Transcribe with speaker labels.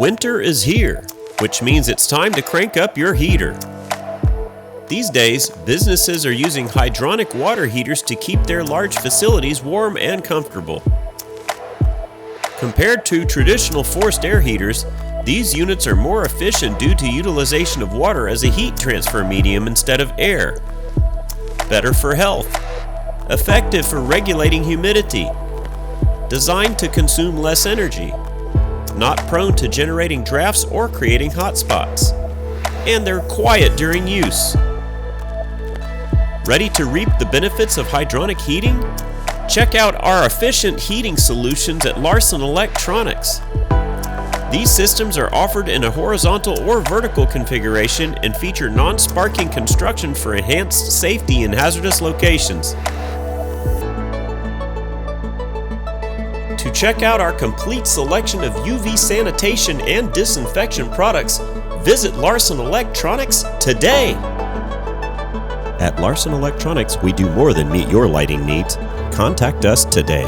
Speaker 1: Winter is here, which means it's time to crank up your heater. These days, businesses are using hydronic water heaters to keep their large facilities warm and comfortable. Compared to traditional forced air heaters, these units are more efficient due to utilization of water as a heat transfer medium instead of air. Better for health. Effective for regulating humidity. Designed to consume less energy. Not prone to generating drafts or creating hot spots. And they're quiet during use. Ready to reap the benefits of hydronic heating? Check out our efficient heating solutions at Larson Electronics. These systems are offered in a horizontal or vertical configuration and feature non-sparking construction for enhanced safety in hazardous locations. To check out our complete selection of UV sanitation and disinfection products, visit Larson Electronics today. At Larson Electronics, we do more than meet your lighting needs. Contact us today.